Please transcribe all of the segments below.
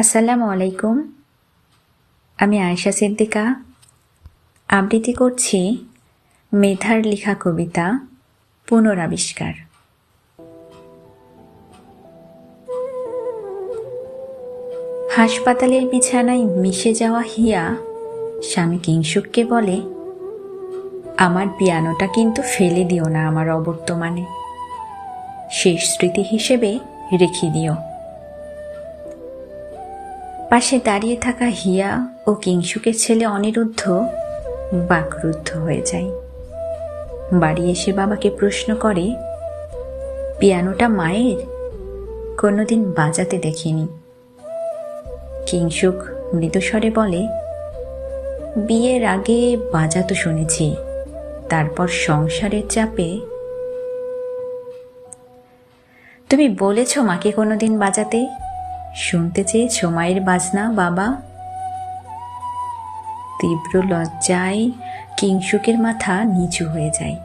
আসসালামু আলাইকুম। আমি আয়েশা সিদ্দিকা আবৃত্তি করছি মেধার লেখা কবিতা পুনরাবিষ্কার। হাসপাতালের বিছানায় মিশে যাওয়া হিয়া স্বামী কিংসুককে বলে, আমার পিয়ানোটা কিন্তু ফেলে দিও না আমার অবর্তমানে, শেষ স্মৃতি হিসেবে রেখে দিও। পাশে দাঁড়িয়ে থাকা হিয়া ও কিংসুকের ছেলে অনিরুদ্ধ বাকরুদ্ধ হয়ে যায়। বাড়ি এসে বাবাকে প্রশ্ন করে, পিয়ানোটা মায়ের? কোনোদিন বাজাতে দেখিনি। কিংসুক মৃদুস্বরে বলে, বিয়ের আগে বাজাতো শুনেছি, তারপর সংসারের চাপে। তুমি বলেছ মাকে কোনোদিন বাজাতে? শুনতে চেয়েছ মায়ের বাজনা বাবা? তীব্র লজ্জায় কিংসুকের মাথা নিচু হয়ে যায়।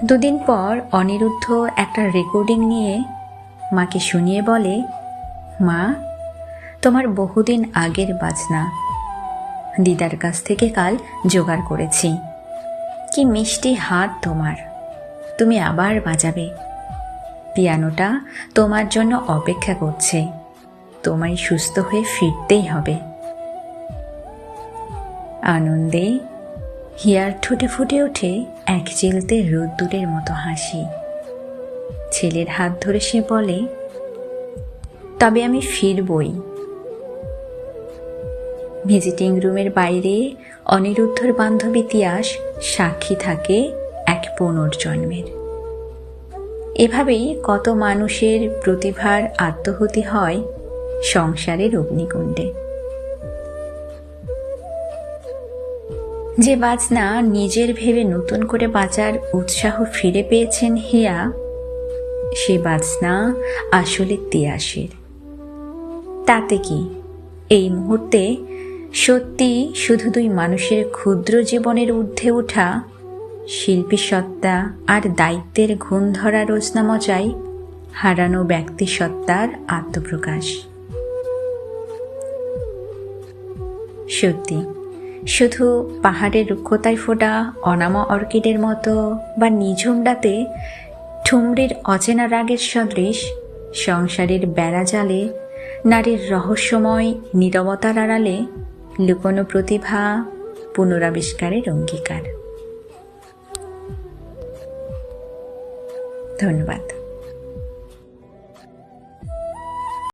দুদিন পর অনিরুদ্ধ একটা রেকর্ডিং নিয়ে মাকে শুনিয়ে বলে, মা, তোমার বহুদিন আগের বাজনা দিদার কাছ থেকে কাল জোগাড় করেছি। কি মিষ্টি হাত তোমার, তুমি আবার বাজাবে। পিয়ানোটা তোমার জন্য অপেক্ষা করছে, তোমায় সুস্থ হয়ে ফিরতেই হবে। আনন্দে হিয়ার ঠোঁটে ফুটে ওঠে এক চিলতে রোদ্দুরের মতো হাসি। ছেলের হাত ধরে সে বলে, তবে আমি ফিরবই। ভিজিটিং রুমের বাইরে অনিরুদ্ধর বান্ধবী তিয়াস সাক্ষী থাকে এক পুনর্জন্মের। এভাবেই কত মানুষের প্রতিভার আত্মহতি হয় সংসারের অগ্নিকুণ্ডে। যে বাজনা নিজের ভেবে নতুন করে বাজার উৎসাহ ফিরে পেয়েছেন হিয়া, সে বাজনা আসলে তিয়াসের। তাতে কি, এই মুহূর্তে সত্যি শুধু দুই মানুষের ক্ষুদ্র জীবনের ঊর্ধ্বে ওঠা শিল্পী সত্তা আর দায়িত্বের ঘুণ ধরা রোজনা মজায় হারানো ব্যক্তি সত্তার আত্মপ্রকাশ। সত্যি শুধু পাহাড়ের রুক্ষতায় ফোটা অনামা অর্কিডের মতো বা নিঝুম রাতে ঠুমরির অচেনা রাগের সদৃশ সংসারের বেড়া জালে নারীর রহস্যময় নীরবতার আড়ালে লুকোনো প্রতিভা পুনরাবিষ্কারের অঙ্গীকার। ধন্যবাদ।